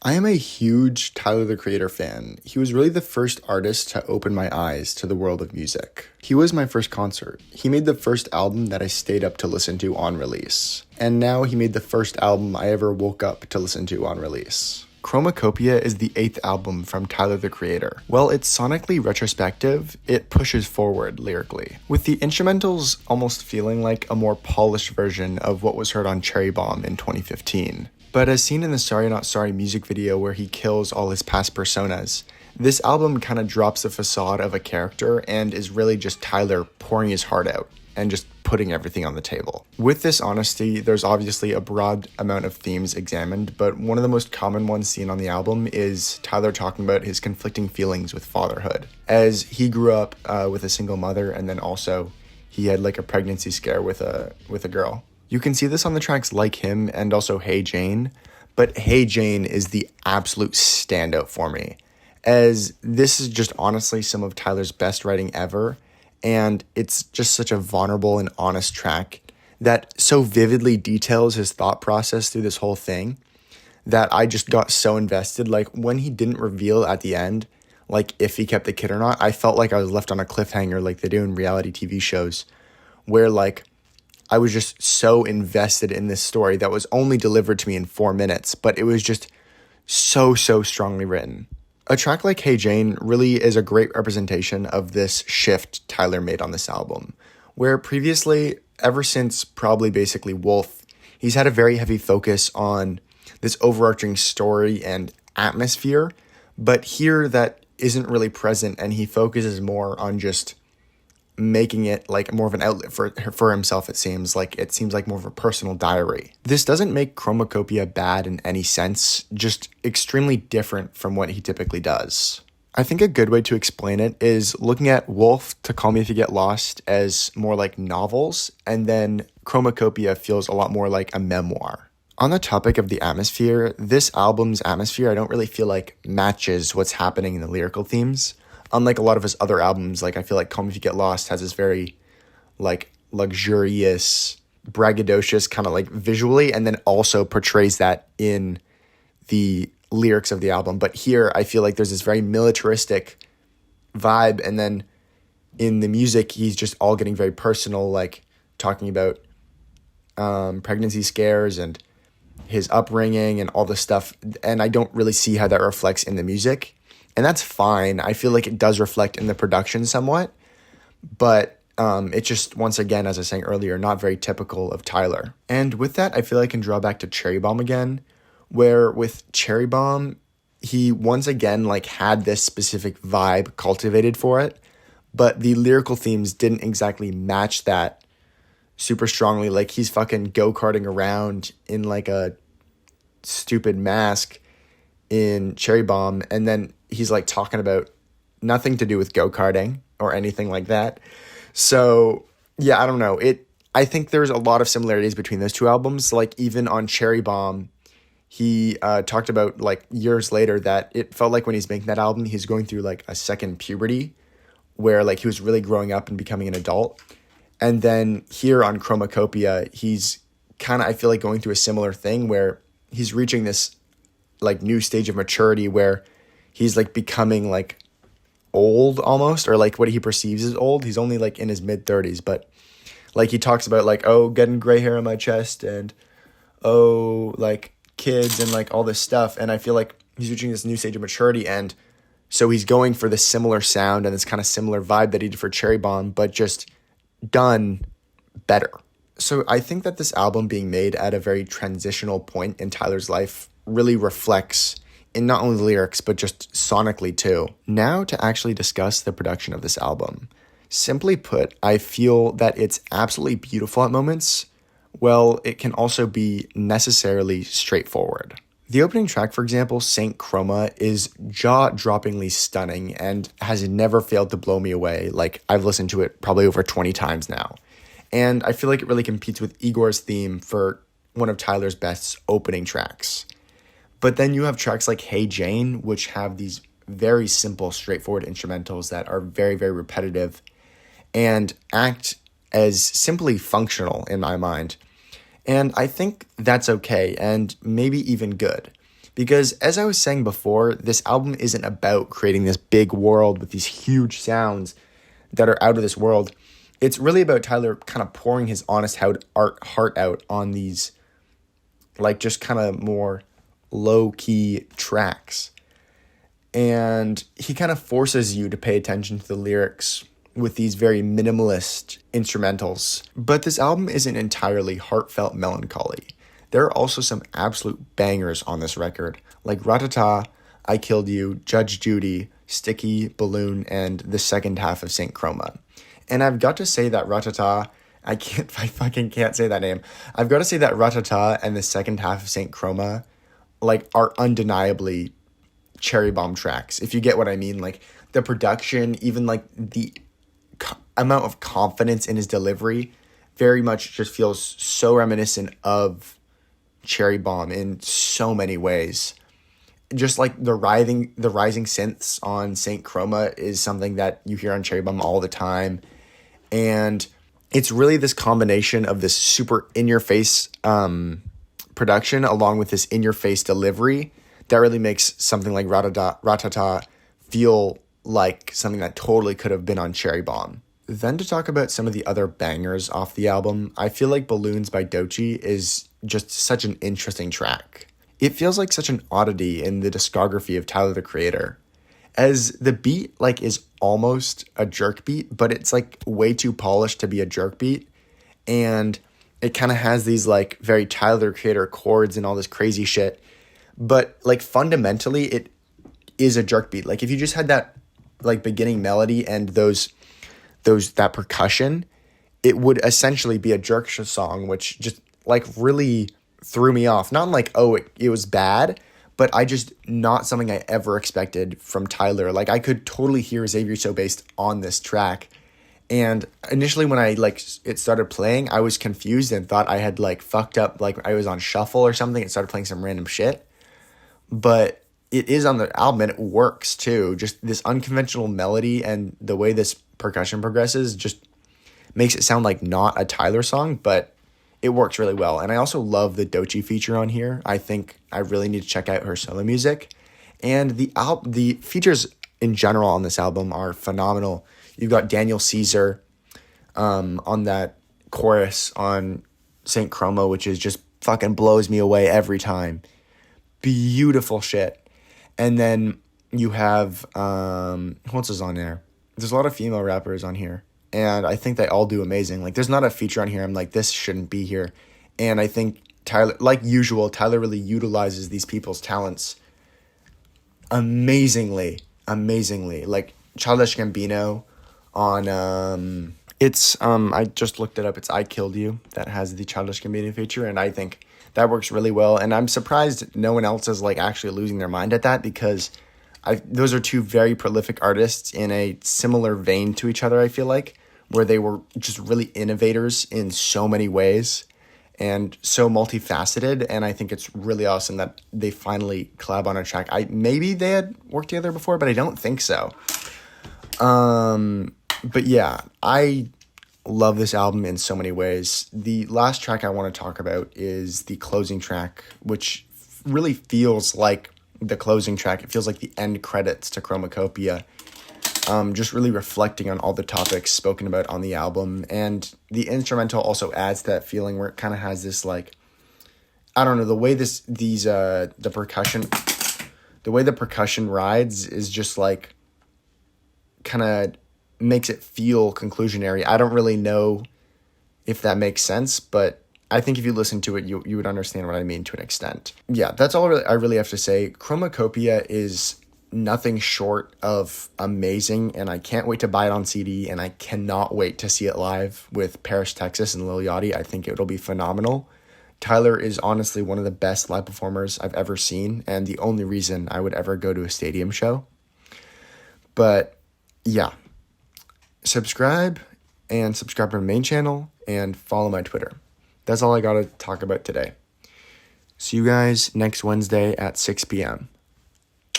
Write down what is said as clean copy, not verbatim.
I am a huge Tyler the Creator fan. He was really the first artist to open my eyes to the world of music. He was my first concert. He made the first album that I stayed up to listen to on release. And now he made the first album I ever woke up to listen to on release. Chromakopia is the 8th album from Tyler the Creator. While it's sonically retrospective, it pushes forward lyrically, with the instrumentals almost feeling like a more polished version of what was heard on Cherry Bomb in 2015. But as seen in the Sorry Not Sorry music video where he kills all his past personas, this album kind of drops the facade of a character and is really just Tyler pouring his heart out and just putting everything on the table. With this honesty, there's obviously a broad amount of themes examined, but one of the most common ones seen on the album is Tyler talking about his conflicting feelings with fatherhood, as he grew up with a single mother, and then also he had like a pregnancy scare with a girl. You can see this on the tracks Like Him and also Hey Jane, but Hey Jane is the absolute standout for me, as this is just honestly some of Tyler's best writing ever, and it's just such a vulnerable and honest track that so vividly details his thought process through this whole thing that I just got so invested. Like, when he didn't reveal at the end, like, if he kept the kid or not, I felt like I was left on a cliffhanger like they do in reality TV shows, where, like, I was just so invested in this story that was only delivered to me in 4 minutes, but it was just so strongly written. A track like Hey Jane really is a great representation of this shift Tyler made on this album, where previously, ever since probably basically Wolf, he's had a very heavy focus on this overarching story and atmosphere, but here that isn't really present, and he focuses more on just making it like more of an outlet for himself. It seems like more of a personal diary. This doesn't make Chromakopia bad in any sense, just extremely different from what he typically does. I think a good way to explain it is looking at Wolf to Call Me If You Get Lost as more like novels, and then Chromakopia feels a lot more like a memoir. On the topic of the atmosphere, this album's atmosphere I don't really feel like matches what's happening in the lyrical themes. Unlike a lot of his other albums, like I feel like Call Me If You Get Lost has this very like luxurious, braggadocious kind of like visually, and then also portrays that in the lyrics of the album. But here I feel like there's this very militaristic vibe, and then in the music he's just all getting very personal, like talking about pregnancy scares and his upbringing and all this stuff, and I don't really see how that reflects in the music. And that's fine. I feel like it does reflect in the production somewhat, but it's just, once again, as I was saying earlier, not very typical of Tyler. And with that, I feel I can draw back to Cherry Bomb again, where with Cherry Bomb, he once again like had this specific vibe cultivated for it, but the lyrical themes didn't exactly match that super strongly. Like, he's fucking go-karting around in like a stupid mask in Cherry Bomb, and then he's like talking about nothing to do with go-karting or anything like that. So yeah, I don't know. I think there's a lot of similarities between those two albums. Like, even on Cherry Bomb, he talked about like years later that it felt like when he's making that album, he's going through like a second puberty where like he was really growing up and becoming an adult. And then here on Chromakopia, he's kind of, I feel like, going through a similar thing where he's reaching this like new stage of maturity where he's like becoming like old almost, or like what he perceives as old. He's only like in his mid-30s, but like he talks about like, oh, getting gray hair on my chest, and oh, like kids and like all this stuff. And I feel like he's reaching this new stage of maturity, and so he's going for this similar sound and this kind of similar vibe that he did for Cherry Bomb, but just done better. So I think that this album being made at a very transitional point in Tyler's life really reflects in not only the lyrics, but just sonically too. Now to actually discuss the production of this album. Simply put, I feel that it's absolutely beautiful at moments. Well, it can also be necessarily straightforward. The opening track, for example, Saint Chroma, is jaw-droppingly stunning and has never failed to blow me away. Like, I've listened to it probably over 20 times now. And I feel like it really competes with Igor's theme for one of Tyler's best opening tracks. But then you have tracks like Hey Jane, which have these very simple, straightforward instrumentals that are very, very repetitive and act as simply functional in my mind. And I think that's okay, and maybe even good, Because as I was saying before, this album isn't about creating this big world with these huge sounds that are out of this world. It's really about Tyler kind of pouring his honest heart out on these, like, just kind of more low-key tracks. And he kind of forces you to pay attention to the lyrics with these very minimalist instrumentals. But this album isn't entirely heartfelt melancholy. There are also some absolute bangers on this record, like Rah Tah Tah, I Killed You, Judge Judy, Sticky, Balloon, and the second half of St. Chroma. And I've got to say that Rah Tah Tah, I fucking can't say that name. I've got to say that Rah Tah Tah and the second half of St. Chroma, like, are undeniably cherry bomb tracks, if you get what I mean. Like, the production, even, like, the amount of confidence in his delivery very much just feels so reminiscent of Cherry Bomb in so many ways. Just like the rising synths on St. Chroma is something that you hear on Cherry Bomb all the time. And it's really this combination of this super in-your-face production along with this in-your-face delivery that really makes something like Rah Tah Tah feel like something that totally could have been on Cherry Bomb. Then to talk about some of the other bangers off the album, I feel like Balloons by Doechii is just such an interesting track. It feels like such an oddity in the discography of Tyler, the Creator, as the beat, like, is almost a jerk beat, but it's, like, way too polished to be a jerk beat, and it kind of has these, like, very Tyler, the Creator chords and all this crazy shit, but, like, fundamentally, it is a jerk beat. Like, if you just had that, like, beginning melody and that percussion, it would essentially be a jerk song, which just, like, really threw me off. Not like, oh, it was bad, but I just, not something I ever expected from Tyler. Like, I could totally hear Xavier So Based on this track. And initially when it started playing, I was confused and thought I had, like, fucked up, like I was on shuffle or something. It started playing some random shit. But it is on the album and it works too. Just this unconventional melody and the way this percussion progresses just makes it sound like not a Tyler song, but it works really well. And I also love the Doechii feature on here. I think I really need to check out her solo music. And the features in general on this album are phenomenal. You've got Daniel Caesar on that chorus on St. Chroma, which is just fucking blows me away every time. Beautiful shit. And then you have, who else is on there? There's a lot of female rappers on here. And I think they all do amazing. Like, there's not a feature on here I'm like, this shouldn't be here. And I think Tyler, like usual, Tyler really utilizes these people's talents amazingly. Like, Childish Gambino on, I just looked it up. It's I Killed You that has the Childish Gambino feature. And I think that works really well. And I'm surprised no one else is, like, actually losing their mind at that, because those are two very prolific artists in a similar vein to each other, I feel like, where they were just really innovators in so many ways and so multifaceted. And I think it's really awesome that they finally collab on a track. Maybe they had worked together before, but I don't think so. But yeah, I love this album in so many ways. The last track I want to talk about is the closing track, which really feels like the closing track. It feels like the end credits to Chromakopia. Just really reflecting on all the topics spoken about on the album. And the instrumental also adds to that feeling where it kind of has this, like, I don't know, the way the percussion rides is just, like, kind of makes it feel conclusionary. I don't really know if that makes sense, but I think if you listen to it, you would understand what I mean to an extent. Yeah, that's all I really have to say. Chromakopia is nothing short of amazing, and I can't wait to buy it on CD, and I cannot wait to see it live with Paris, Texas, and Lil Yachty. I think it'll be phenomenal. Tyler is honestly one of the best live performers I've ever seen, and the only reason I would ever go to a stadium show. But yeah, subscribe to my main channel and follow my Twitter. That's all I got to talk about today. See you guys next Wednesday at 6 p.m.